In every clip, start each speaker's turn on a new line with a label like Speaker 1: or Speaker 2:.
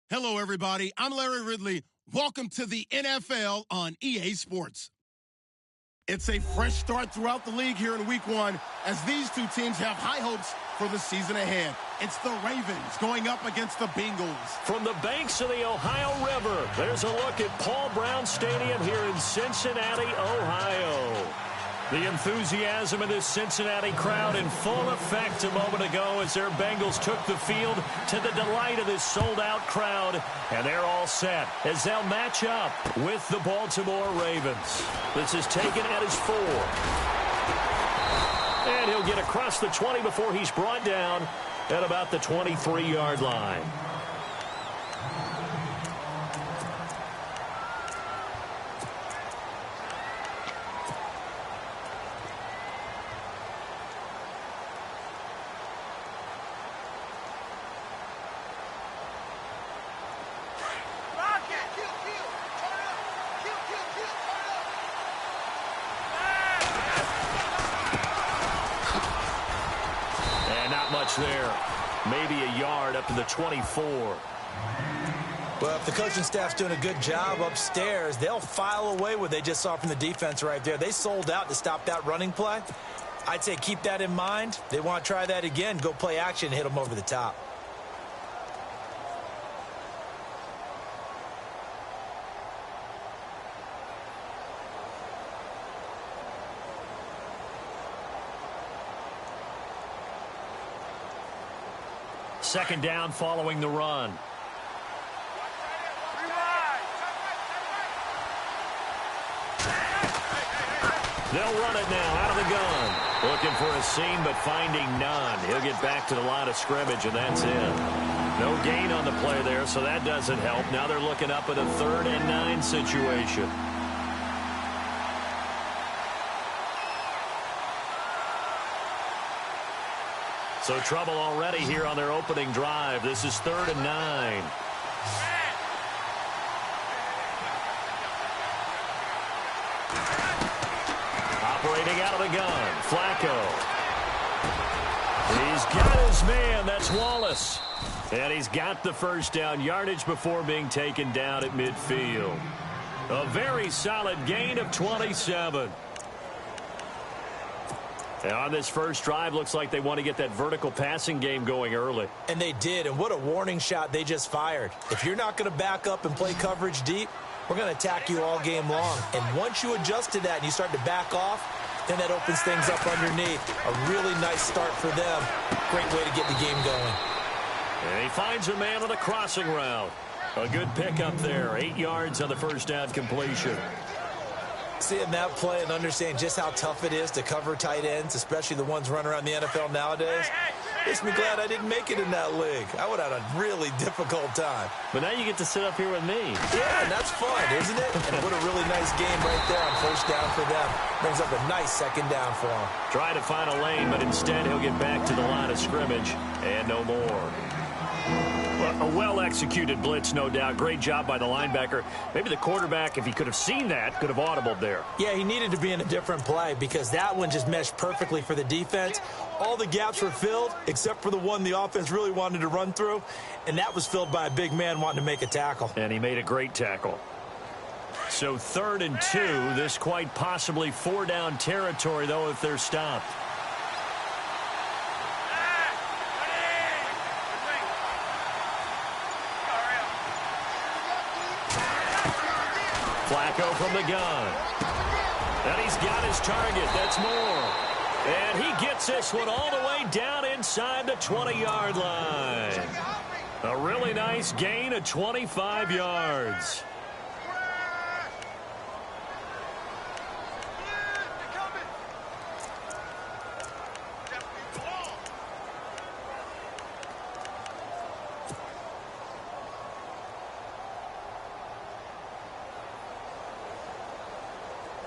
Speaker 1: Hello, everybody. I'm Larry Ridley. Welcome to the NFL on EA Sports. It's a fresh start throughout the league here in Week 1 as these two teams have high hopes for the season ahead. It's the Ravens going up against the Bengals.
Speaker 2: From the banks of the Ohio River, there's a look at Paul Brown Stadium here in Cincinnati, Ohio. The enthusiasm of this Cincinnati crowd in full effect a moment ago as their Bengals took the field to the delight of this sold-out crowd. And they're all set as they'll match up with the Baltimore Ravens. This is taken at his 4. And he'll get across the 20 before he's brought down at about the 23-yard line. There, maybe a yard up to the 24.
Speaker 3: Well, if the coaching staff's doing a good job upstairs, they'll file away what they just saw from the defense right there. They sold out to stop that running play. I'd say keep that in mind. They want to try that again, go play action, hit them over the top.
Speaker 2: Second down following the run. They'll run it now out of the gun. Looking for a seam, but finding none. He'll get back to the line of scrimmage, and that's it. No gain on the play there, so that doesn't help. Now they're looking up at a 3rd and 9 situation. So trouble already here on their opening drive. This is 3rd and 9. Operating out of the gun, Flacco. He's got his man. That's Wallace. And he's got the first down yardage before being taken down at midfield. A very solid gain of 27. And on this first drive, looks like they want to get that vertical passing game going early.
Speaker 3: And they did, and what a warning shot they just fired. If you're not going to back up and play coverage deep, we're going to attack you all game long. And once you adjust to that and you start to back off, then that opens things up underneath. A really nice start for them. Great way to get the game going.
Speaker 2: And he finds a man on a crossing route. A good pickup there. 8 yards on the first down completion.
Speaker 3: Seeing that play and understanding just how tough it is to cover tight ends, especially the ones running around the NFL nowadays, makes me glad I didn't make it in that league. I would have had a really difficult time.
Speaker 2: But now you get to sit up here with me.
Speaker 3: Yeah, and that's fun, isn't it? And what a really nice game right there on first down for them. Brings up a nice second down for him.
Speaker 2: Try to find a lane, but instead he'll get back to the line of scrimmage and no more. Well, a well-executed blitz, no doubt. Great job by the linebacker. Maybe the quarterback, if he could have seen that, could have audibled there.
Speaker 3: Yeah, he needed to be in a different play because that one just meshed perfectly for the defense. All the gaps were filled except for the one the offense really wanted to run through, and that was filled by a big man wanting to make a tackle.
Speaker 2: And he made a great tackle. So 3rd and 2, this quite possibly 4-down territory, though, if they're stopped. Flacco from the gun. And he's got his target. That's Moore. And he gets this one all the way down inside the 20-yard line. A really nice gain of 25 yards.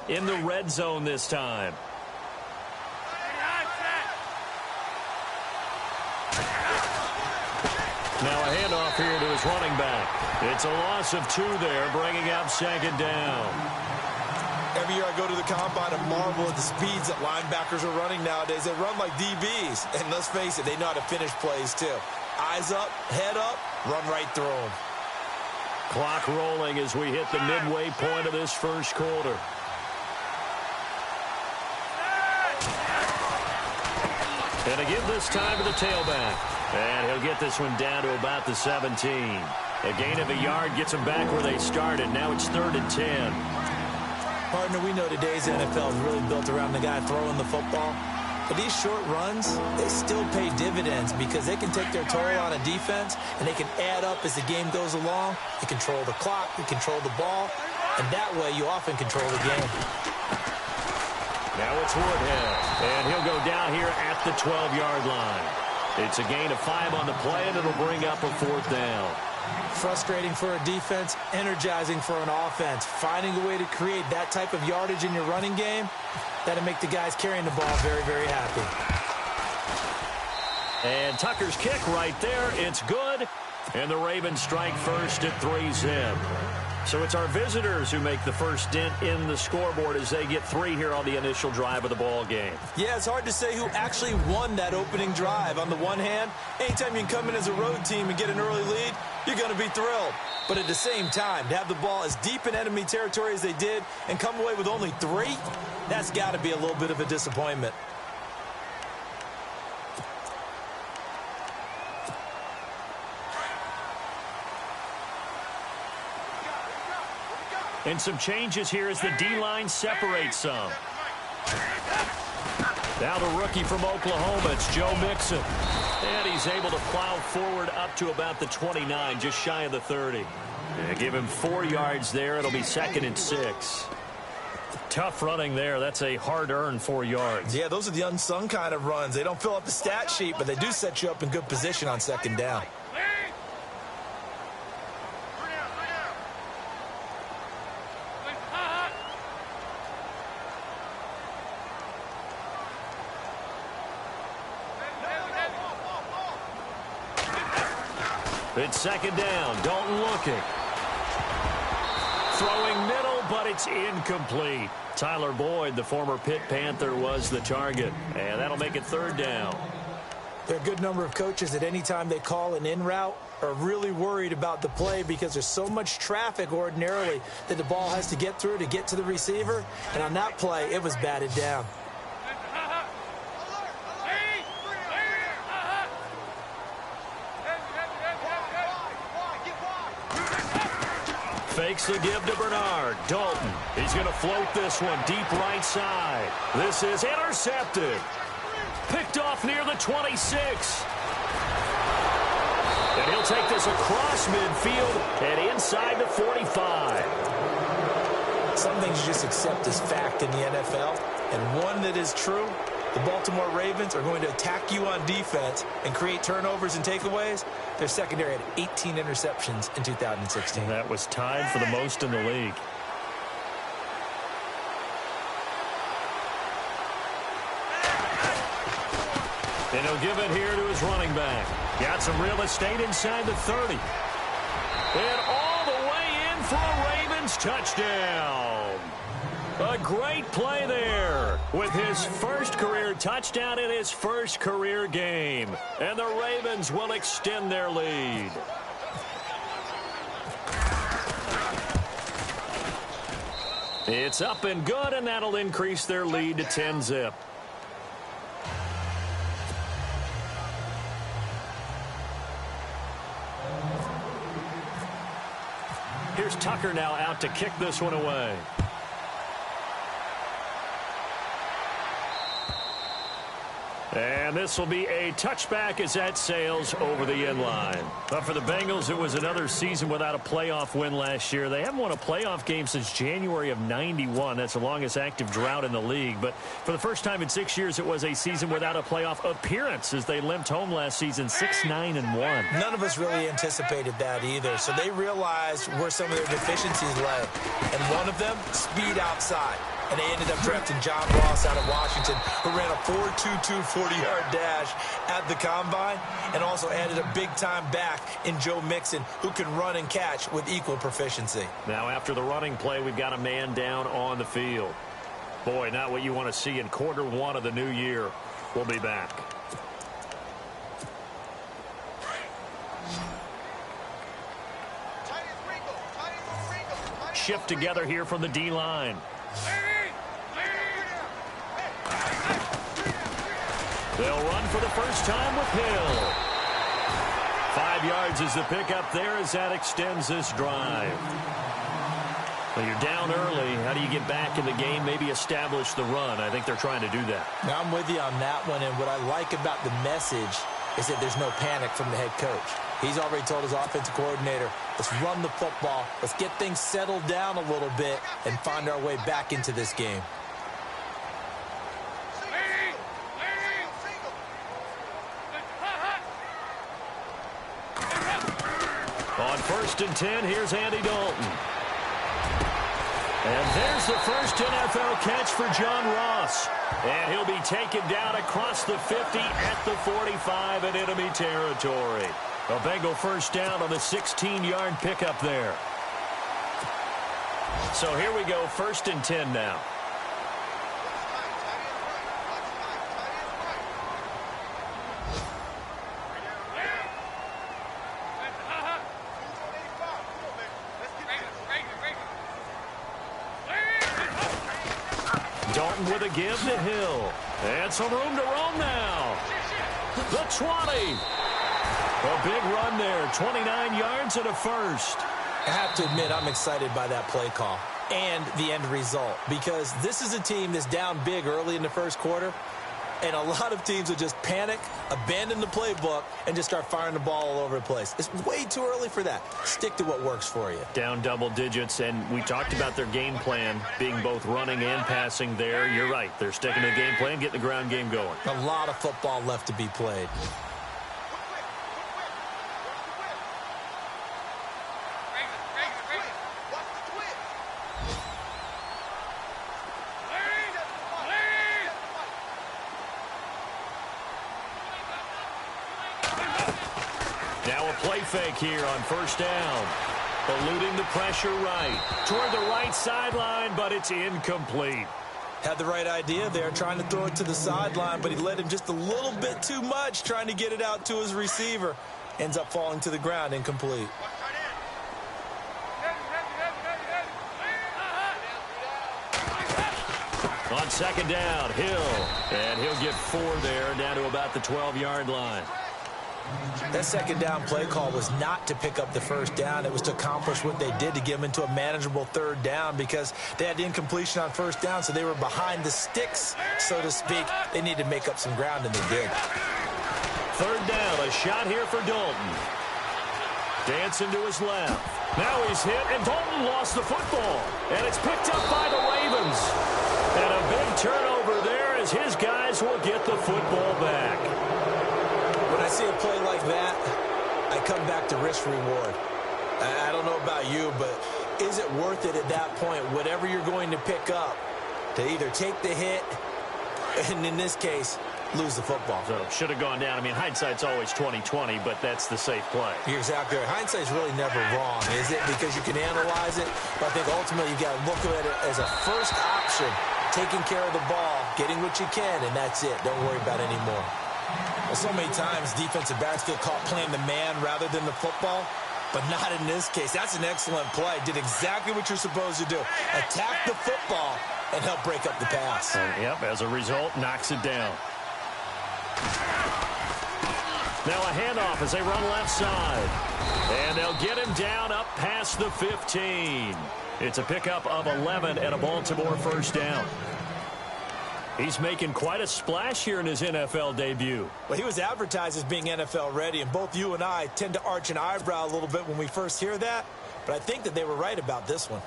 Speaker 2: In the red zone this time. Now a handoff here to his running back. It's a loss of 2 there, bringing up 2nd down.
Speaker 3: Every year I go to the combine and marvel at the speeds that linebackers are running nowadays. They run like DBs. And let's face it, they know how to finish plays too. Eyes up, head up, run right through them.
Speaker 2: Clock rolling as we hit the midway point of this first quarter. And to give this time to the tailback. And he'll get this one down to about the 17. A gain of a yard gets them back where they started. Now it's 3rd and 10.
Speaker 3: Partner, we know today's NFL is really built around the guy throwing the football. But these short runs, they still pay dividends because they can take their toll on a defense and they can add up as the game goes along. You control the clock, you control the ball, and that way you often control the game.
Speaker 2: Now it's Woodhead, and he'll go down here at the 12-yard line. It's a gain of 5 on the play, and it'll bring up a 4th down.
Speaker 3: Frustrating for a defense, energizing for an offense. Finding a way to create that type of yardage in your running game, that'll make the guys carrying the ball very, very happy.
Speaker 2: And Tucker's kick right there. It's good. And the Ravens strike first at 3-zip. So it's our visitors who make the first dent in the scoreboard as they get 3 here on the initial drive of the ball game.
Speaker 3: Yeah, it's hard to say who actually won that opening drive. On the one hand, anytime you can come in as a road team and get an early lead, you're going to be thrilled. But at the same time, to have the ball as deep in enemy territory as they did and come away with only 3, that's got to be a little bit of a disappointment.
Speaker 2: And some changes here as the D-line separates some. Now the rookie from Oklahoma, it's Joe Mixon. And he's able to plow forward up to about the 29, just shy of the 30. Yeah, give him 4 yards there. It'll be 2nd and 6. Tough running there. That's a hard-earned 4 yards.
Speaker 3: Yeah, those are the unsung kind of runs. They don't fill up the stat sheet, but they do set you up in good position on 2nd down.
Speaker 2: It's 2nd down. Dalton looking. Throwing middle, but it's incomplete. Tyler Boyd, the former Pitt Panther, was the target. And that'll make it 3rd down.
Speaker 3: There are a good number of coaches that any time they call an in route are really worried about the play because there's so much traffic ordinarily that the ball has to get through to get to the receiver. And on that play, it was batted down.
Speaker 2: Fakes the give to Bernard. Dalton, he's going to float this one deep right side. This is intercepted. Picked off near the 26. And he'll take this across midfield and inside the 45.
Speaker 3: Some things you just accept as fact in the NFL, and one that is true, the Baltimore Ravens are going to attack you on defense and create turnovers and takeaways. Their secondary had 18 interceptions in 2016.
Speaker 2: That was tied for the most in the league. And he'll give it here to his running back. Got some real estate inside the 30. And all the way in for a Ravens touchdown. A great play there with his first career touchdown in his first career game. And the Ravens will extend their lead. It's up and good, and that'll increase their lead to 10-zip. Here's Tucker now out to kick this one away. And this will be a touchback as that sails over the end line. But for the Bengals, it was another season without a playoff win last year. They haven't won a playoff game since January of '91. That's the longest active drought in the league. But for the first time in 6 years, it was a season without a playoff appearance as they limped home last season 6-9-1.
Speaker 3: None of us really anticipated that either. So they realized where some of their deficiencies lay. And one of them, speed outside. And they ended up drafting John Ross out of Washington, who ran a 4.22 40-yard dash at the Combine, and also added a big-time back in Joe Mixon, who can run and catch with equal proficiency.
Speaker 2: Now, after the running play, we've got a man down on the field. Boy, not what you want to see in quarter one of the new year. We'll be back. shift together here from the D-line. They'll run for the first time with Hill. 5 yards is the pickup there as that extends this drive. Well, you're down early. How do you get back in the game, maybe establish the run? I think they're trying to do that.
Speaker 3: Now, I'm with you on that one, and what I like about the message is that there's no panic from the head coach. He's already told his offensive coordinator, let's run the football, let's get things settled down a little bit and find our way back into this game.
Speaker 2: On 1st and 10, here's Andy Dalton. And there's the first NFL catch for John Ross. And he'll be taken down across the 50 at the 45 in enemy territory. A Bengal first down on the 16-yard pickup there. So here we go, 1st and 10 now. Dalton with a give to Hill. And some room to roam now. The 20. A big run there. 29 yards and a first.
Speaker 3: I have to admit, I'm excited by that play call and the end result, because this is a team that's down big early in the first quarter, and a lot of teams will just panic, abandon the playbook, and just start firing the ball all over the place. It's way too early for that. Stick to what works for you.
Speaker 2: Down double digits, and we talked about their game plan being both running and passing there. You're right. They're sticking to the game plan, getting the ground game going.
Speaker 3: A lot of football left to be played.
Speaker 2: Now a play fake here on 1st down. Eluding the pressure right. Toward the right sideline, but it's incomplete.
Speaker 3: Had the right idea there, trying to throw it to the sideline, but he led him just a little bit too much, trying to get it out to his receiver. Ends up falling to the ground, incomplete.
Speaker 2: On 2nd down, Hill. And he'll get 4 there, down to about the 12-yard line.
Speaker 3: That 2nd down play call was not to pick up the 1st down. It was to accomplish what they did, to get them into a manageable 3rd down, because they had incompletion on 1st down, so they were behind the sticks, so to speak. They needed to make up some ground, and they did.
Speaker 2: 3rd down, a shot here for Dalton. Dancing to his left. Now he's hit, and Dalton lost the football. And it's picked up by the Ravens. And a big turnover there as his guys will get the football back.
Speaker 3: When I see a play like that, I come back to risk-reward. I don't know about you, but is it worth it at that point, whatever you're going to pick up, to either take the hit, and in this case, lose the football?
Speaker 2: So should have gone down. I mean, hindsight's always 20/20, but that's the safe play.
Speaker 3: You're exactly right. Hindsight's really never wrong, is it? Because you can analyze it, but I think ultimately you've got to look at it as a first option, taking care of the ball, getting what you can, and that's it. Don't worry about it anymore. Well, so many times defensive backs get caught playing the man rather than the football, but not in this case. That's an excellent play. Did exactly what you're supposed to do. Attack the football and help break up the pass.
Speaker 2: Yep, as a result, knocks it down. Now a handoff as they run left side. And they'll get him down up past the 15. It's a pickup of 11 and a Baltimore first down. He's making quite a splash here in his NFL debut.
Speaker 3: Well, he was advertised as being NFL ready, and both you and I tend to arch an eyebrow a little bit when we first hear that, but I think that they were right about this one.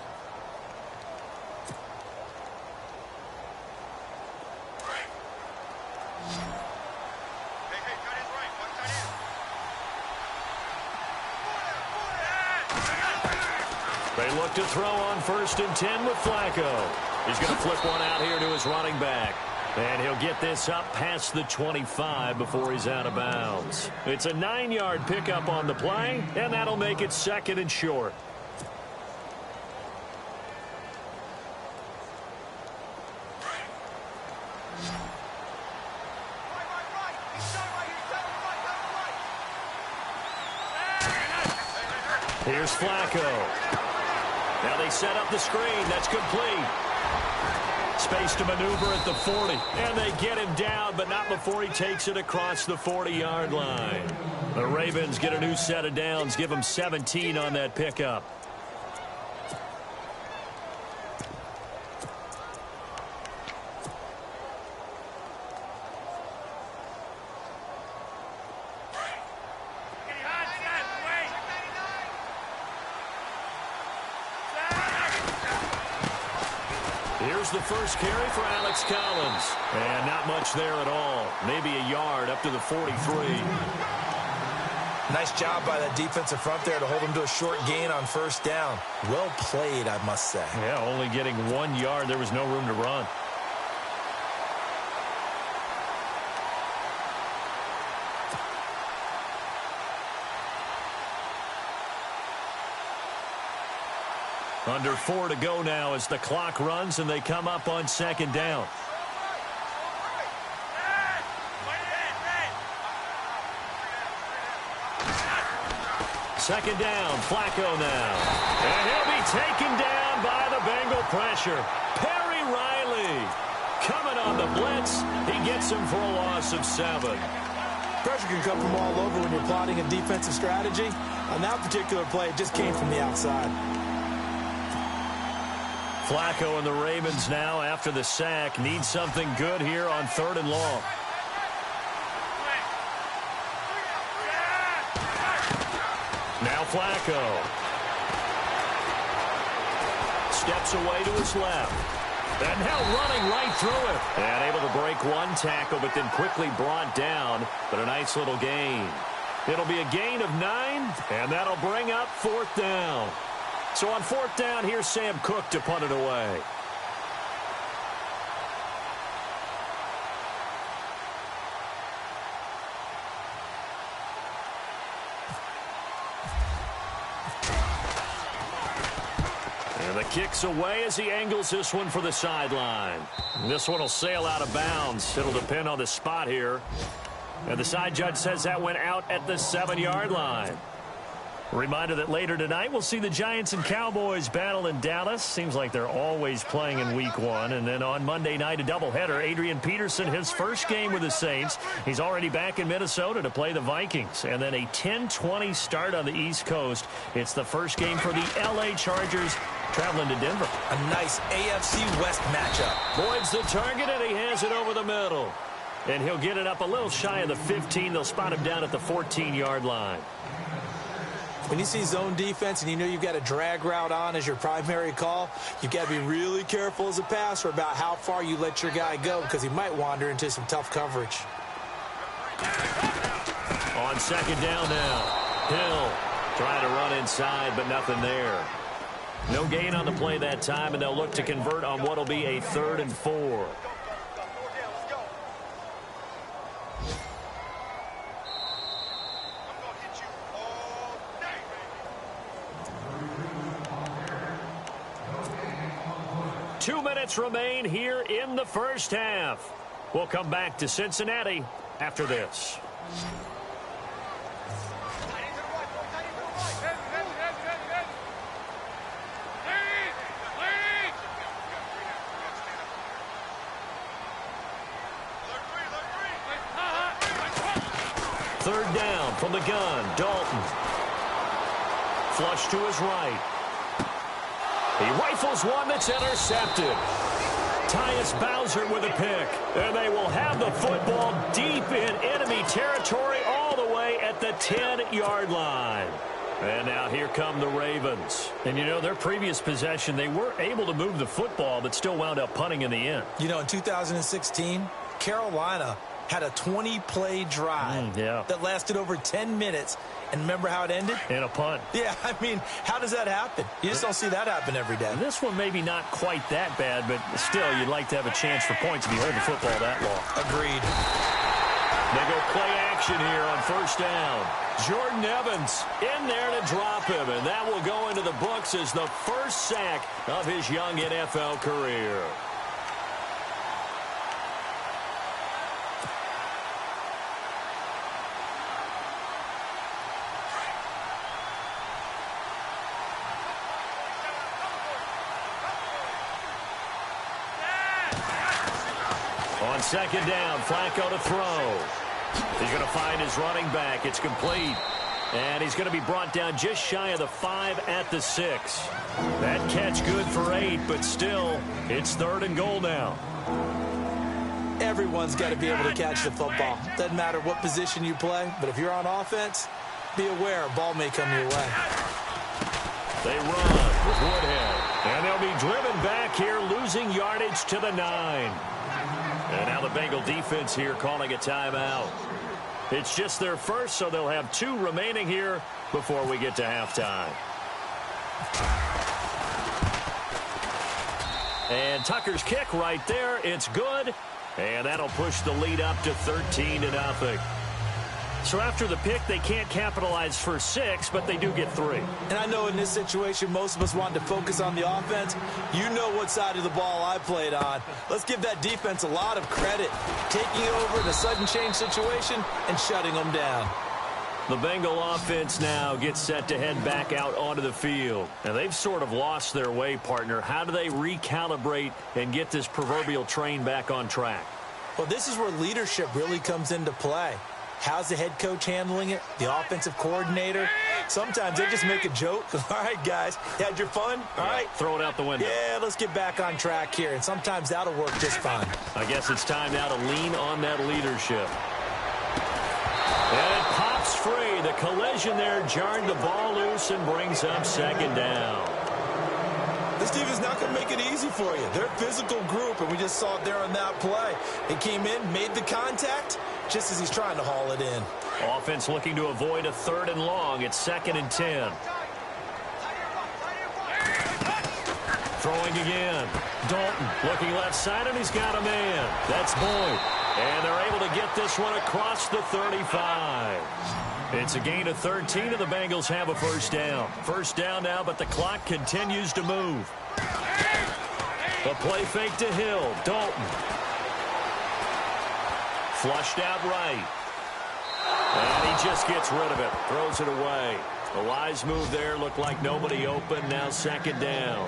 Speaker 2: They look to throw on 1st and 10 with Flacco. He's going to flip one out here to his running back. And he'll get this up past the 25 before he's out of bounds. It's a 9-yard pickup on the play, and that'll make it 2nd and short. Here's Flacco. Now they set up the screen. That's complete. Space to maneuver at the 40. And they get him down, but not before he takes it across the 40-yard line. The Ravens get a new set of downs, give them 17 on that pickup. Here's the first carry for Alex Collins. And not much there at all. Maybe a yard up to the 43.
Speaker 3: Nice job by that defensive front there to hold him to a short gain on first down. Well played, I must say.
Speaker 2: Yeah, only getting 1 yard. There was no room to run. Under 4 to go now as the clock runs and they come up on second down. Second down, Flacco now. And he'll be taken down by the Bengal pressure. Perry Riley coming on the blitz. He gets him for a loss of 7.
Speaker 3: Pressure can come from all over when you're plotting a defensive strategy. On that particular play, it just came from the outside.
Speaker 2: Flacco and the Ravens now, after the sack, need something good here on 3rd and long. Now Flacco. Steps away to his left. And now running right through it. And able to break one tackle, but then quickly brought down. But a nice little gain. It'll be a gain of 9, and that'll bring up 4th down. So on 4th down, here's Sam Cook to punt it away. And the kick's away as he angles this one for the sideline. This one will sail out of bounds. It'll depend on the spot here. And the side judge says that went out at the 7-yard line. Reminder that later tonight we'll see the Giants and Cowboys battle in Dallas. Seems like they're always playing in week 1. And then on Monday night, a doubleheader. Adrian Peterson, his first game with the Saints. He's already back in Minnesota to play the Vikings. And then a 10-20 start on the East Coast. It's the first game for the L.A. Chargers traveling to Denver.
Speaker 3: A nice AFC West matchup.
Speaker 2: Boyd's the target, and he has it over the middle. And he'll get it up a little shy of the 15. They'll spot him down at the 14-yard line.
Speaker 3: When you see zone defense and you know you've got a drag route on as your primary call, you've got to be really careful as a passer about how far you let your guy go because he might wander into some tough coverage.
Speaker 2: On second down now, Hill trying to run inside, but nothing there. No gain on the play that time, and they'll look to convert on what will be a 3rd and 4. Two minutes remain here in the first half. We'll come back to Cincinnati after this. Third down from the gun, Dalton. Flush to his right. He rifles one that's intercepted. Tyus Bowser with a pick. And they will have the football deep in enemy territory all the way at the 10-yard line. And now here come the Ravens. And, you know, their previous possession, they were able to move the football but still wound up punting in the end.
Speaker 3: You know, in 2016, Carolina had a 20-play drive that lasted over 10 minutes. And remember how it ended?
Speaker 2: In a punt.
Speaker 3: Yeah, I mean, how does that happen? You just don't see that happen every day.
Speaker 2: This one maybe not quite that bad, but still you'd like to have a chance for points if you hold the football that long.
Speaker 3: Agreed.
Speaker 2: They go play action here on first down. Jordan Evans in there to drop him, and that will go into the books as the first sack of his young NFL career. On second down, Flacco to throw. He's going to find his running back. It's complete. And he's going to be brought down just shy of the 5 at the 6. That catch good for 8, but still, it's 3rd and goal now.
Speaker 3: Everyone's got to be able to catch the football. Doesn't matter what position you play, but if you're on offense, be aware a ball may come your way.
Speaker 2: They run with Woodhead. And they'll be driven back here, losing yardage to the 9. And now the Bengal defense here calling a timeout. It's just their first, so they'll have 2 remaining here before we get to halftime. And Tucker's kick right there. It's good. And that'll push the lead up to 13-0. So after the pick, they can't capitalize for 6, but they do get 3.
Speaker 3: And I know in this situation, most of us wanted to focus on the offense. You know what side of the ball I played on. Let's give that defense a lot of credit, taking over in a sudden change situation and shutting them down.
Speaker 2: The Bengal offense now gets set to head back out onto the field. And they've sort of lost their way, partner. How do they recalibrate and get this proverbial train back on track?
Speaker 3: Well, this is where leadership really comes into play. How's the head coach handling it? The offensive coordinator? Sometimes they just make a joke. All right, guys, you had your fun? All right.
Speaker 2: Throw it out the window.
Speaker 3: Yeah, let's get back on track here. And sometimes that'll work just fine.
Speaker 2: I guess it's time now to lean on that leadership. And it pops free. The collision there jarred the ball loose and brings up second down.
Speaker 3: This team is not going to make it easy for you. They're a physical group, and we just saw it there on that play. He came in, made the contact, just as he's trying to haul it in.
Speaker 2: Offense looking to avoid a 3rd and long. It's 2nd and 10. Throwing again. Dalton looking left side, and he's got a man. That's Boyd. And they're able to get this one across the 35. It's a gain of 13, and the Bengals have a first down. First down now, but the clock continues to move. A play fake to Hill. Dalton. Flushed out right. And he just gets rid of it. Throws it away. A wise move there. Looked like nobody open. Now 2nd down.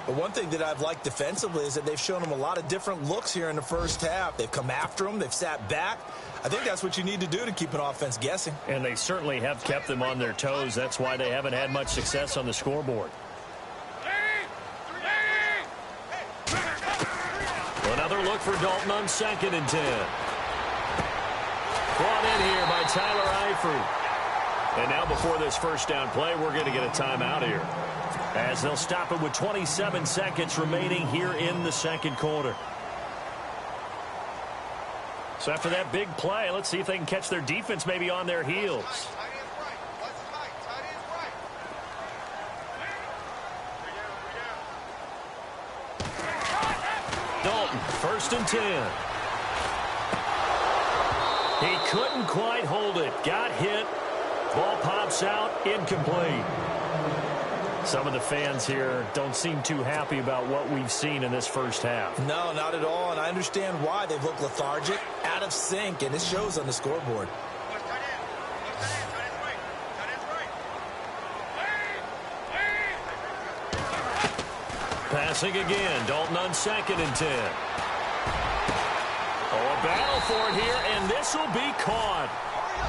Speaker 3: But one thing that I've liked defensively is that they've shown them a lot of different looks here in the first half. They've come after them. They've sat back. I think that's what you need to do to keep an offense guessing. And
Speaker 2: they certainly have kept them on their toes. That's why they haven't had much success on the scoreboard. Another look for Dalton on 2nd and 10. Brought in here by Tyler Eifert. And now before this first down play, we're going to get a timeout here, as they'll stop it with 27 seconds remaining here in the second quarter. So after that big play, let's see if they can catch their defense maybe on their heels. Dalton, 1st and 10. He couldn't quite hold it. Got hit. Ball pops out. Incomplete. Some of the fans here don't seem too happy about what we've seen in this first half.
Speaker 3: No, not at all, and I understand why. They've looked lethargic, out of sync, and it shows on the scoreboard.
Speaker 2: Passing again. Dalton on 2nd and 10. Oh, a battle for it here, and this will be caught.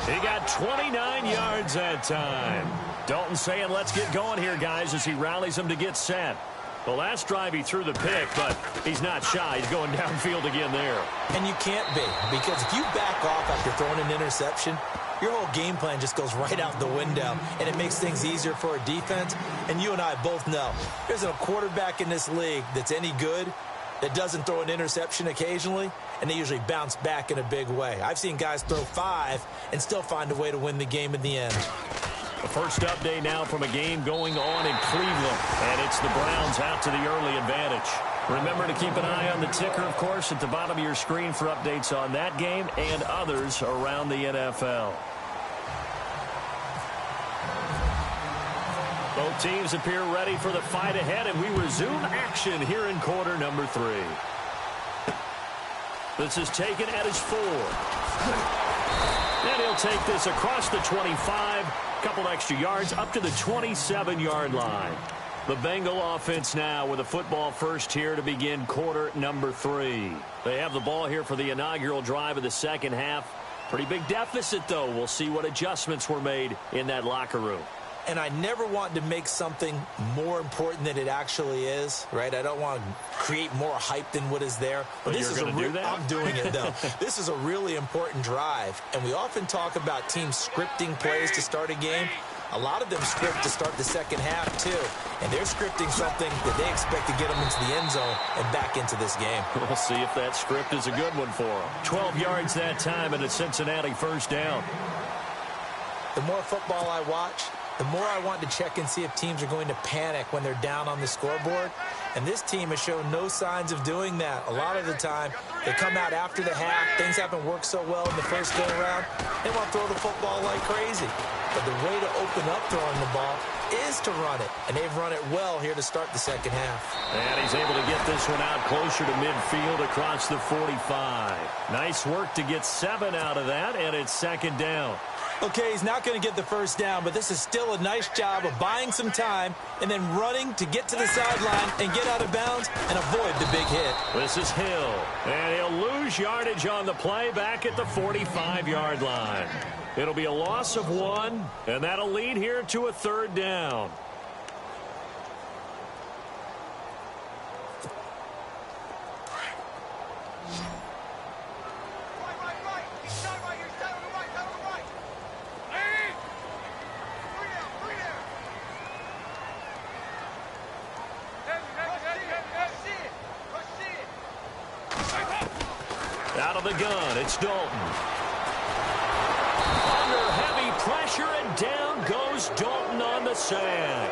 Speaker 2: He got 29 yards that time. Dalton saying, let's get going here, guys, as he rallies them to get set. The last drive he threw the pick, but he's not shy. He's going downfield again there.
Speaker 3: And you can't be, because if you back off after throwing an interception, your whole game plan just goes right out the window, and it makes things easier for a defense. And you and I both know there's a quarterback in this league that's any good that doesn't throw an interception occasionally, and they usually bounce back in a big way. I've seen guys throw 5 and still find a way to win the game in the end.
Speaker 2: The first update now from a game going on in Cleveland, and it's the Browns out to the early advantage. Remember to keep an eye on the ticker, of course, at the bottom of your screen for updates on that game and others around the NFL. Both teams appear ready for the fight ahead, and we resume action here in quarter number 3. This is taken at his 4. And he'll take this across the 25, a couple extra yards up to the 27-yard line. The Bengal offense now with a football first here to begin quarter number 3. They have the ball here for the inaugural drive of the second half. Pretty big deficit, though. We'll see what adjustments were made in that locker room.
Speaker 3: And I never want to make something more important than it actually is, right? I don't want to create more hype than what is there.
Speaker 2: But this is do that?
Speaker 3: I'm doing it, though. This is a really important drive, and we often talk about teams scripting plays to start a game. A lot of them script to start the second half, too. And they're scripting something that they expect to get them into the end zone and back into this game.
Speaker 2: We'll see if that script is a good one for them. 12 yards that time and a Cincinnati first down.
Speaker 3: The more football I watch, the more I want to check and see if teams are going to panic when they're down on the scoreboard. And this team has shown no signs of doing that. A lot of the time, they come out after the half. Things haven't worked so well in the first go-around. They want to throw the football like crazy. But the way to open up throwing the ball is to run it. And they've run it well here to start the second half.
Speaker 2: And he's able to get this one out closer to midfield across the 45. Nice work to get 7 out of that, and it's second down.
Speaker 3: Okay, he's not going to get the first down, but this is still a nice job of buying some time and then running to get to the sideline and get out of bounds and avoid the big hit.
Speaker 2: This is Hill, and he'll lose yardage on the play back at the 45-yard line. It'll be a loss of 1, and that'll lead here to a third down. Out of the gun, it's Dalton. Under heavy pressure, and down goes Dalton on the sack.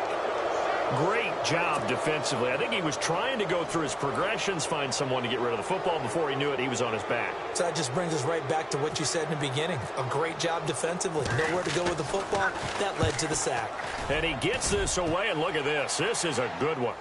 Speaker 2: Great job defensively. I think he was trying to go through his progressions, find someone to get rid of the football. Before he knew it, he was on his back.
Speaker 3: So that just brings us right back to what you said in the beginning. A great job defensively. Nowhere to go with the football. That led to the sack.
Speaker 2: And he gets this away, and look at this. This is a good one.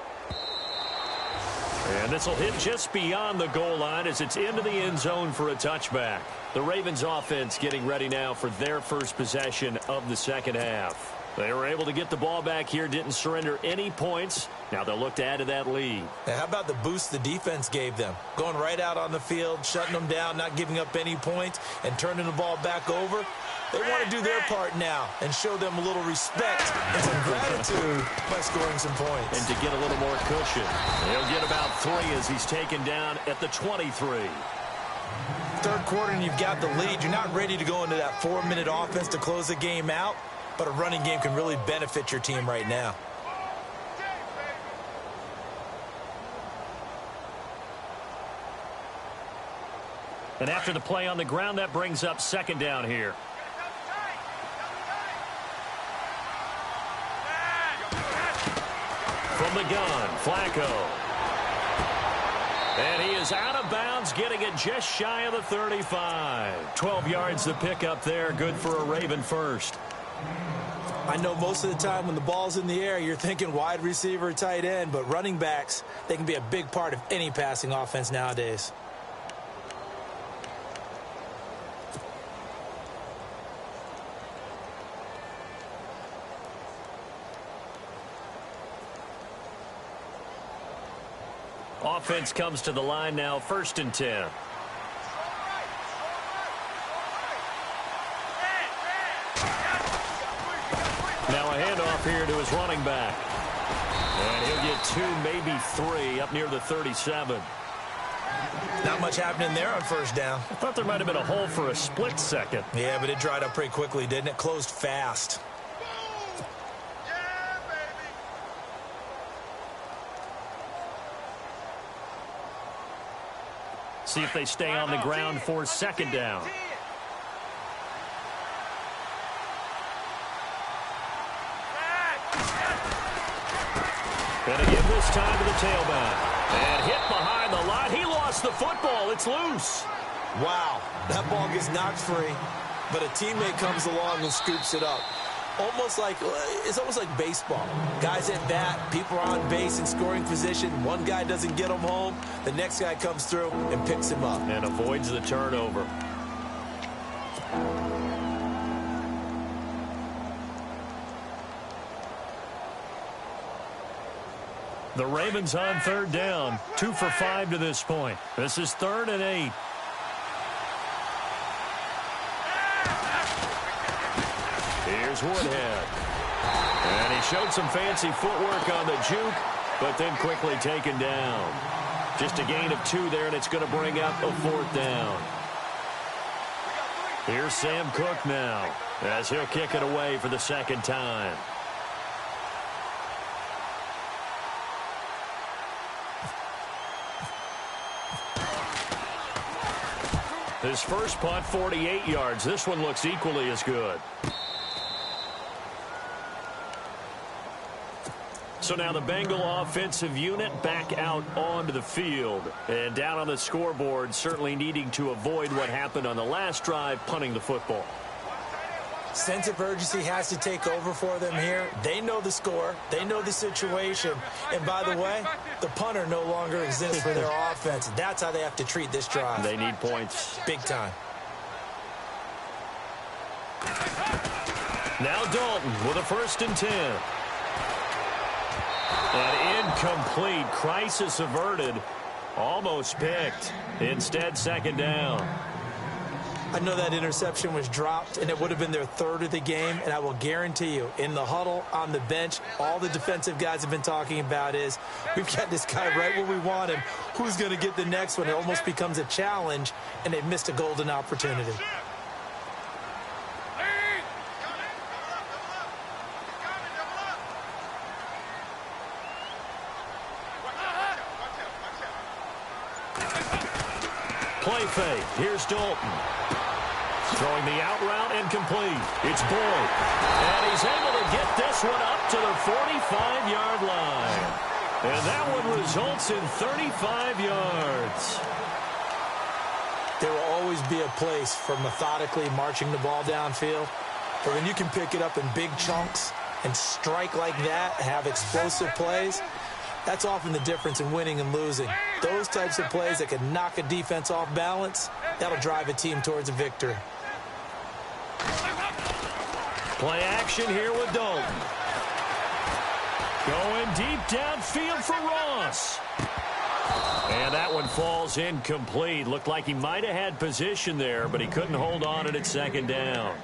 Speaker 2: And this will hit just beyond the goal line as it's into the end zone for a touchback. The Ravens offense getting ready now for their first possession of the second half. They were able to get the ball back here, didn't surrender any points. Now they'll look to add to that lead.
Speaker 3: Now, how about the boost the defense gave them? Going right out on the field, shutting them down, not giving up any points, and turning the ball back over. They want to do their part now and show them a little respect and some gratitude by scoring some points.
Speaker 2: And to get a little more cushion. He'll get about 3 as he's taken down at the 23.
Speaker 3: Third quarter and you've got the lead. You're not ready to go into that 4-minute offense to close the game out, but a running game can really benefit your team right now.
Speaker 2: And after the play on the ground, that brings up second down here. From the gun, Flacco. And he is out of bounds, getting it just shy of the 35. 12 yards to pick up there, good for a Raven first.
Speaker 3: I know most of the time when the ball's in the air, you're thinking wide receiver, tight end, but running backs, they can be a big part of any passing offense nowadays.
Speaker 2: Offense comes to the line now, 1st and 10. Now a handoff here to his running back. And he'll get 2, maybe 3, up near the 37.
Speaker 3: Not much happening there on first down.
Speaker 2: I thought there might have been a hole for a split second.
Speaker 3: Yeah, but it dried up pretty quickly, didn't it? Closed fast.
Speaker 2: See if they stay on the ground for second down. And again this time to the tailback. And hit behind the line. He lost the football. It's loose.
Speaker 3: Wow, that ball gets knocked free, but a teammate comes along and scoops it up. It's almost like baseball. Guys at bat, people are on base in scoring position. One guy doesn't get him home. The next guy comes through and picks him up.
Speaker 2: And avoids the turnover. The Ravens on third down, 2 for 5 to this point. This is 3rd and 8. Here's Woodhead. And he showed some fancy footwork on the juke, but then quickly taken down. Just a gain of 2 there, and it's going to bring up a 4th down. Here's Sam Cook now, as he'll kick it away for the 2nd time. His first punt, 48 yards. This one looks equally as good. So now the Bengal offensive unit back out onto the field. And down on the scoreboard, certainly needing to avoid what happened on the last drive, punting the football.
Speaker 3: Sense of urgency has to take over for them here. They know the score. They know the situation. And by the way, the punter no longer exists for their offense. That's how they have to treat this drive.
Speaker 2: They need points.
Speaker 3: Big time.
Speaker 2: Now Dalton with a 1st and 10. An incomplete, crisis averted, almost picked. Instead, 2nd down.
Speaker 3: I know that interception was dropped, and it would have been their 3rd of the game, and I will guarantee you, in the huddle, on the bench, all the defensive guys have been talking about is, we've got this guy right where we want him. Who's going to get the next one? It almost becomes a challenge, and they've missed a golden opportunity.
Speaker 2: Play fake. Here's Dalton. Throwing the out route incomplete. It's Boyd. And he's able to get this one up to the 45-yard line. And that one results in 35 yards.
Speaker 3: There will always be a place for methodically marching the ball downfield. But when you can pick it up in big chunks and strike like that, have explosive plays, that's often the difference in winning and losing. Those types of plays that can knock a defense off balance, that'll drive a team towards a victory.
Speaker 2: Play action here with Dalton. Going deep downfield for Ross. And that one falls incomplete. Looked like he might have had position there, but he couldn't hold on it at 2nd down.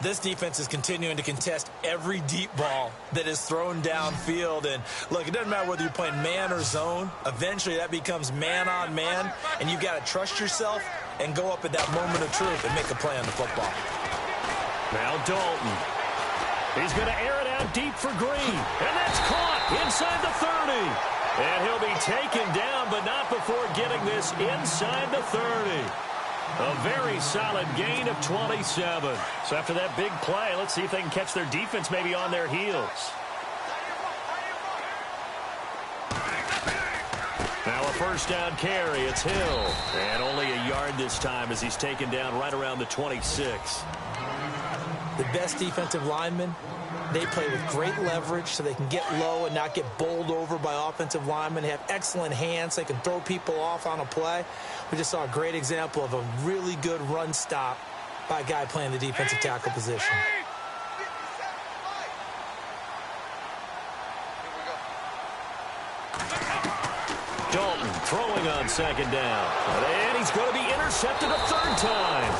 Speaker 3: This defense is continuing to contest every deep ball that is thrown downfield. And, look, it doesn't matter whether you're playing man or zone. Eventually that becomes man on man, and you've got to trust yourself and go up at that moment of truth and make a play on the football.
Speaker 2: Now Dalton. He's going to air it out deep for Green. And that's caught inside the 30. And he'll be taken down, but not before getting this inside the 30. A very solid gain of 27. So after that big play, let's see if they can catch their defense maybe on their heels. Now a 1st down carry. It's Hill. And only a yard this time as he's taken down right around the 26.
Speaker 3: The best defensive linemen, they play with great leverage so they can get low and not get bowled over by offensive linemen. They have excellent hands. They can throw people off on a play. We just saw a great example of a really good run stop by a guy playing the defensive tackle position.
Speaker 2: Dalton throwing on 2nd down. And he's going to be intercepted a 3rd time.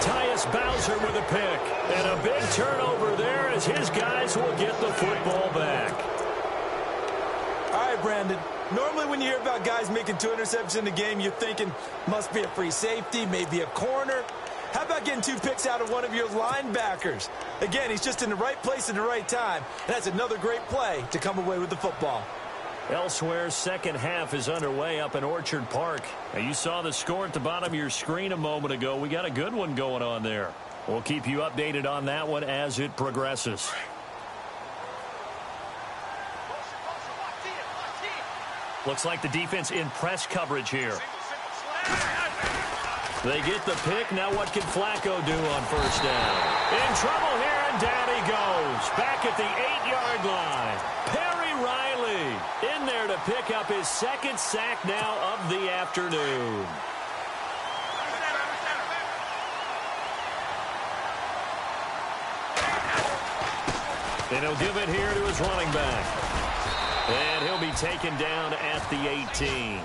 Speaker 2: Tyus Bowser with a pick. And a big turnover there as his guys will get the football back.
Speaker 3: All right, Brandon. Normally when you hear about guys making 2 interceptions in the game, you're thinking must be a free safety, maybe a corner. How about getting 2 picks out of one of your linebackers? Again, he's just in the right place at the right time. And that's another great play to come away with the football.
Speaker 2: Elsewhere, 2nd half is underway up in Orchard Park. Now, you saw the score at the bottom of your screen a moment ago. We got a good one going on there. We'll keep you updated on that one as it progresses. Looks like the defense in press coverage here. They get the pick. Now what can Flacco do on 1st down? In trouble here, and down he goes. Back at the 8-yard line. Perry Riley in there to pick up his 2nd sack now of the afternoon. And he'll give it here to his running back. And he'll be taken down at the 18.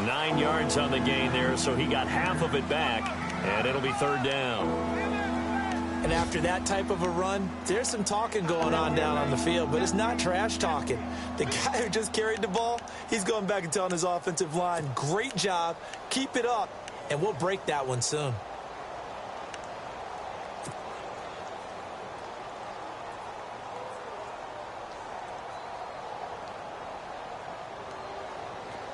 Speaker 2: 9 yards on the gain there, so he got half of it back, and it'll be third down.
Speaker 3: And after that type of a run, there's some talking going on down on the field, but it's not trash talking. The guy who just carried the ball, he's going back and telling his offensive line, great job, keep it up, and we'll break that one soon.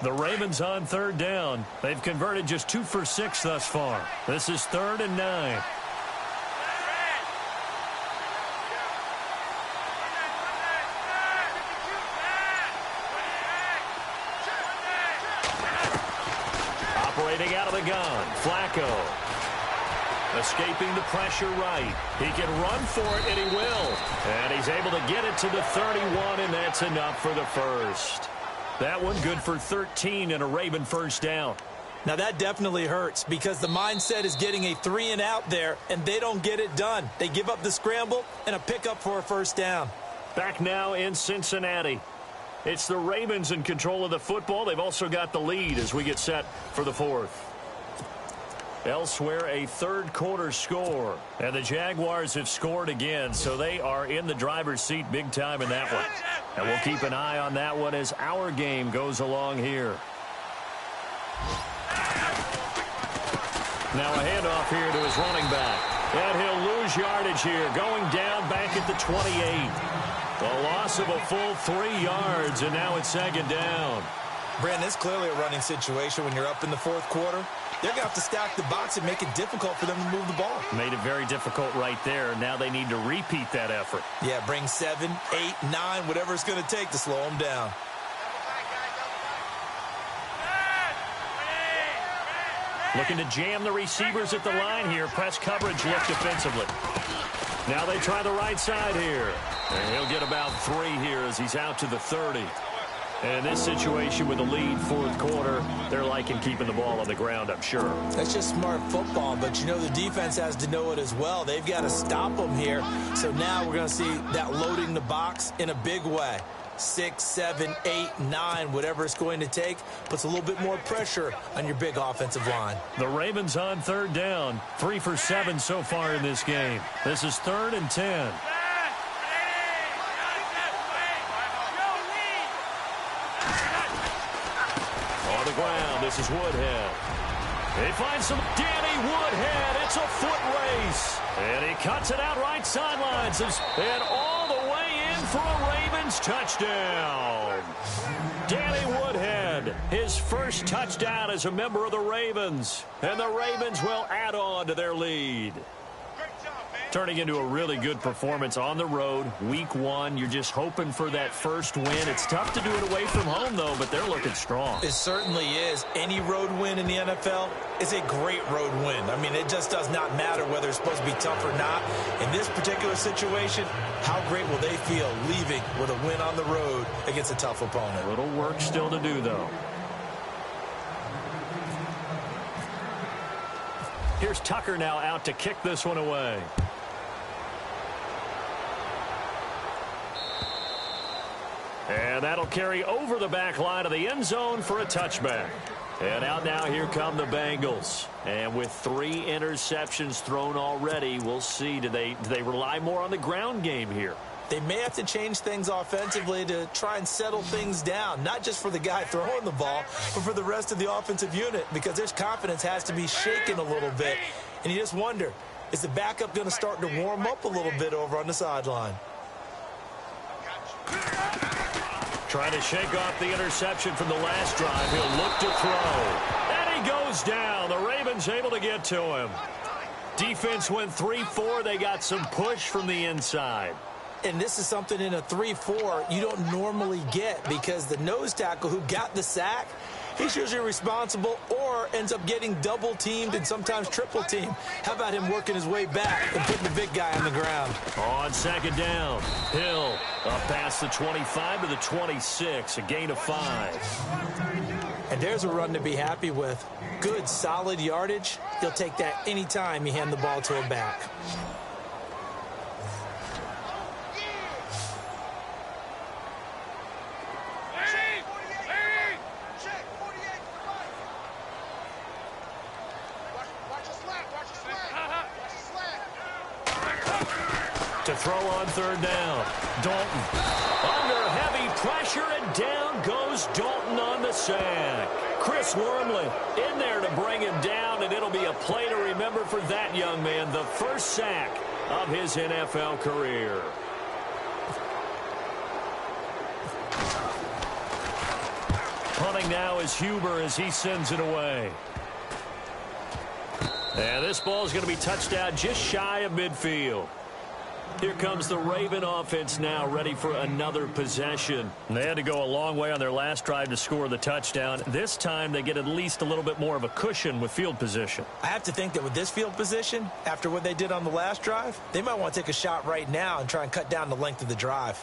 Speaker 2: The Ravens on third down. They've converted just 2 for 6 thus far. This is 3rd and 9. Operating out of the gun, Flacco. Escaping the pressure right. He can run for it, and he will. And he's able to get it to the 31, and that's enough for the first. That one good for 13 and a Raven first down.
Speaker 3: Now that definitely hurts because the mindset is getting a 3 and out there, and they don't get it done. They give up the scramble and a pickup for a first down.
Speaker 2: Back now in Cincinnati. It's the Ravens in control of the football. They've also got the lead as we get set for the fourth. Elsewhere, a third quarter score. And the Jaguars have scored again, so they are in the driver's seat big time in that one. And we'll keep an eye on that one as our game goes along here. Now a handoff here to his running back. And he'll lose yardage here, going down back at the 28. A loss of a full 3 yards, and now it's second down.
Speaker 3: Brandon, it's clearly a running situation when you're up in the fourth quarter. They're going to have to stack the box and make it difficult for them to move the ball.
Speaker 2: Made it very difficult right there. Now they need to repeat that effort.
Speaker 3: Yeah, bring 7, 8, 9, whatever it's going to take to slow them down.
Speaker 2: Looking to jam the receivers at the line here. Press coverage look defensively. Now they try the right side here. And he'll get about 3 here as he's out to the 30. And in this situation with the lead fourth quarter, they're liking keeping the ball on the ground, I'm sure.
Speaker 3: That's just smart football, but you know the defense has to know it as well. They've got to stop them here. So now we're going to see that loading the box in a big way. 6, 7, 8, 9, whatever it's going to take, puts a little bit more pressure on your big offensive line.
Speaker 2: The Ravens on third down. 3 for 7 so far in this game. This is 3rd and 10. On the ground, this is Woodhead. They find some Danny Woodhead. It's a foot race. And he cuts it out right sidelines. And all the way in for a Ravens touchdown. Danny Woodhead, his first touchdown as a member of the Ravens. And the Ravens will add on to their lead. Turning into a really good performance on the road. Week 1, you're just hoping for that first win. It's tough to do it away from home, though, but they're looking strong.
Speaker 3: It certainly is. Any road win in the NFL is a great road win. I mean, it just does not matter whether it's supposed to be tough or not. In this particular situation, how great will they feel leaving with a win on the road against a tough opponent?
Speaker 2: A little work still to do, though. Here's Tucker now out to kick this one away. And that'll carry over the back line of the end zone for a touchback. And out now, here come the Bengals. And with 3 interceptions thrown already, we'll see. Do they rely more on the ground game here?
Speaker 3: They may have to change things offensively to try and settle things down, not just for the guy throwing the ball, but for the rest of the offensive unit, because their confidence has to be shaken a little bit. And you just wonder, is the backup going to start to warm up a little bit over on the sideline?
Speaker 2: Trying to shake off the interception from the last drive. He'll look to throw. And he goes down. The Ravens able to get to him. Defense went 3-4. They got some push from the inside.
Speaker 3: And this is something in a 3-4 you don't normally get because the nose tackle who got the sack, he's usually responsible or ends up getting double-teamed and sometimes triple-teamed. How about him working his way back and putting the big guy on the ground?
Speaker 2: On second down, Hill up past the 25 to the 26, a gain of 5.
Speaker 3: And there's a run to be happy with. Good, solid yardage. He'll take that anytime you hand the ball to a back.
Speaker 2: To throw on third down. Dalton under heavy pressure, and down goes Dalton on the sack. Chris Wormley in there to bring him down, and it'll be a play to remember for that young man. The first sack of his NFL career. Punting now is Huber as he sends it away. And this ball is going to be touched down just shy of midfield. Here comes the Raven offense now, ready for another possession. They had to go a long way on their last drive to score the touchdown. This time they get at least a little bit more of a cushion with field position.
Speaker 3: I have to think that with this field position, after what they did on the last drive, they might want to take a shot right now and try and cut down the length of the drive.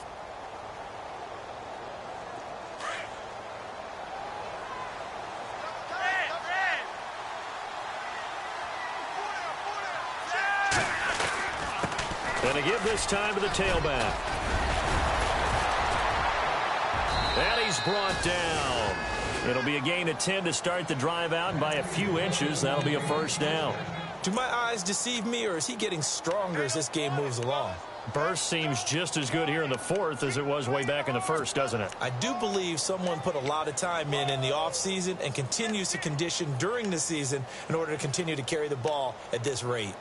Speaker 2: And to give this time to the tailback. And he's brought down. It'll be a gain of 10 to start the drive out, and by a few inches, that'll be a first down.
Speaker 3: Do my eyes deceive me, or is he getting stronger as this game moves along?
Speaker 2: Burst seems just as good here in the fourth as it was way back in the first, doesn't it?
Speaker 3: I do believe someone put a lot of time in the offseason and continues to condition during the season in order to continue to carry the ball at this rate.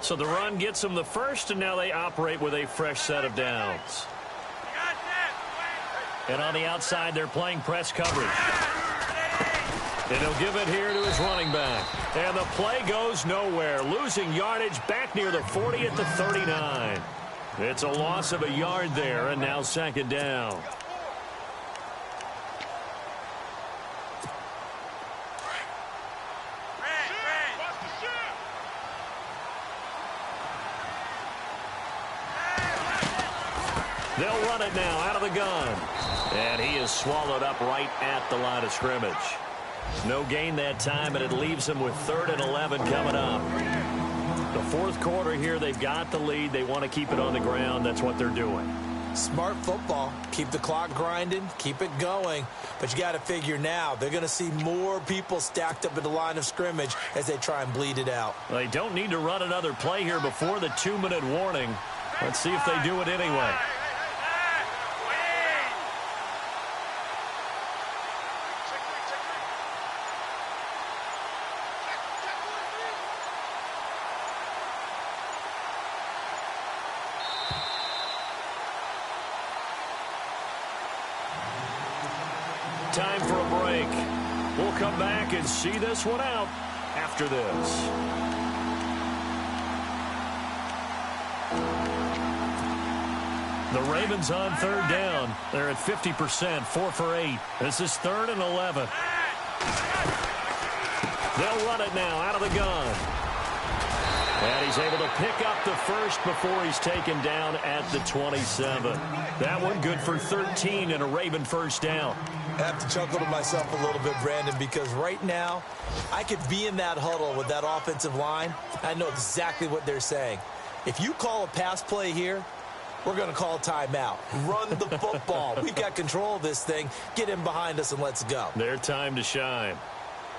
Speaker 2: So the run gets them the first, and now they operate with a fresh set of downs. And on the outside, they're playing press coverage. And he'll give it here to his running back. And the play goes nowhere. Losing yardage back near the 40 at the 39. It's a loss of a yard there, and now second down. They'll run it now out of the gun. And he is swallowed up right at the line of scrimmage. No gain that time, and it leaves them with 3rd and 11 coming up. The fourth quarter here, they've got the lead. They want to keep it on the ground. That's what they're doing.
Speaker 3: Smart football. Keep the clock grinding. Keep it going. But you got to figure now they're going to see more people stacked up at the line of scrimmage as they try and bleed it out.
Speaker 2: They don't need to run another play here before the 2-minute warning. Let's see if they do it anyway. Time for a break. We'll come back and see this one out after this. The Ravens on third down. They're at 50%, 4 for 8. This is 3rd and 11. They'll run it now out of the gun. And he's able to pick up the first before he's taken down at the 27. That one good for 13 and a Raven first down.
Speaker 3: I have to chuckle to myself a little bit, Brandon, because right now I could be in that huddle with that offensive line. I know exactly what they're saying. If you call a pass play here, we're going to call a timeout. Run the football. We've got control of this thing. Get in behind us and let's go.
Speaker 2: Their time to shine.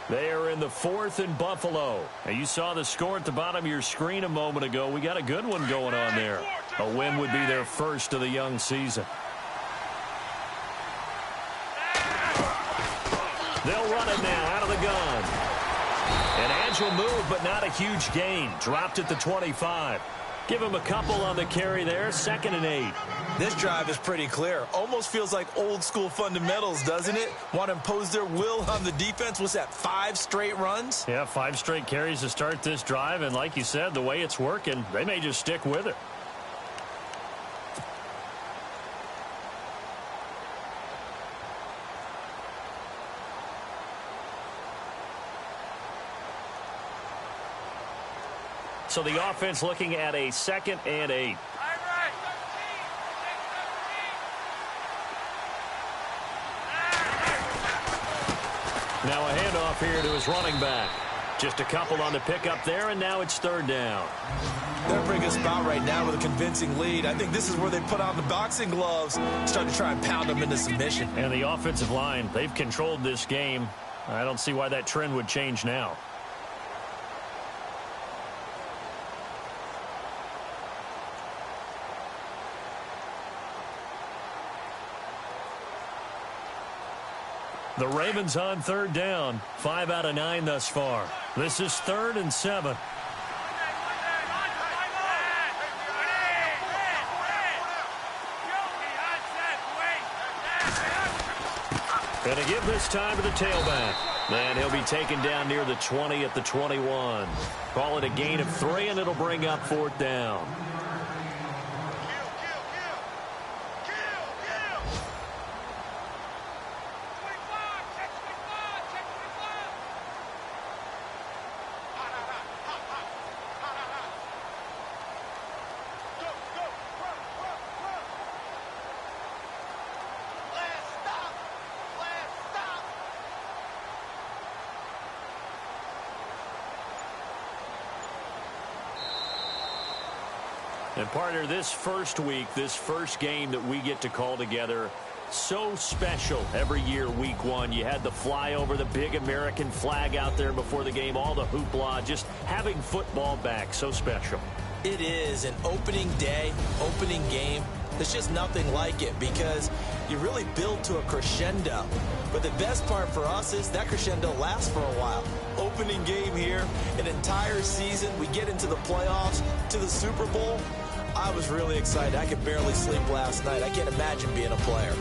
Speaker 2: They are in the 4th in Buffalo. Now, you saw the score at the bottom of your screen a moment ago. We got a good one going on there. A win would be their first of the young season. They'll run it now out of the gun. An agile move, but not a huge gain. Dropped at the 25. Give him a couple on the carry there. 2nd and 8.
Speaker 3: This drive is pretty clear. Almost feels like old school fundamentals, doesn't it? Want to impose their will on the defense. What's that, 5 straight runs?
Speaker 2: Yeah, 5 straight carries to start this drive. And like you said, the way it's working, they may just stick with it. So the offense looking at a 2nd and 8. Now a handoff here to his running back. Just a couple on the pickup there, and now it's third down.
Speaker 3: They're in a pretty good spot right now with a convincing lead. I think this is where they put on the boxing gloves, start to try and pound them into submission.
Speaker 2: And the offensive line, they've controlled this game. I don't see why that trend would change now. The Ravens on third down. 5 out of 9 thus far. This is 3rd and 7. Going to give this time to the tailback. And he'll be taken down near the 20 at the 21. Call it a gain of 3, and it'll bring up 4th down. And partner, this first week, this first game that we get to call together, so special every year, week 1. You had the flyover, the big American flag out there before the game, all the hoopla, just having football back, so special.
Speaker 3: It is an opening day, opening game. There's just nothing like it because you really build to a crescendo. But the best part for us is that crescendo lasts for a while. Opening game here, an entire season. We get into the playoffs, to the Super Bowl. I was really excited. I could barely sleep last night. I can't imagine being a player.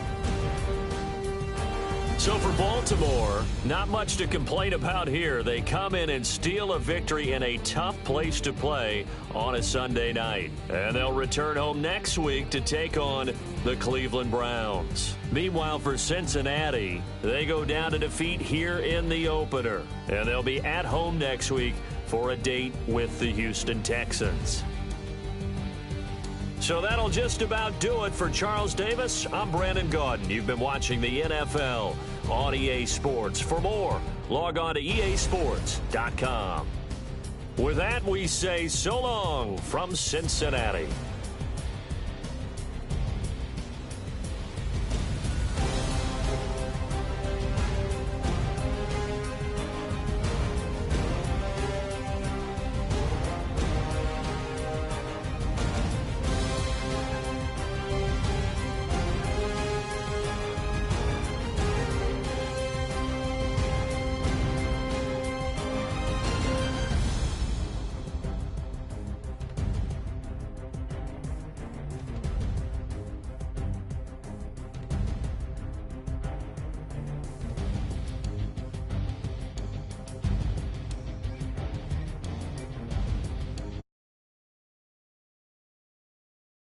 Speaker 2: So for Baltimore, not much to complain about here. They come in and steal a victory in a tough place to play on a Sunday night. And they'll return home next week to take on the Cleveland Browns. Meanwhile, for Cincinnati, they go down to defeat here in the opener. And they'll be at home next week for a date with the Houston Texans. So that'll just about do it for Charles Davis. I'm Brandon Gaudin. You've been watching the NFL on EA Sports. For more, log on to easports.com. With that, we say so long from Cincinnati.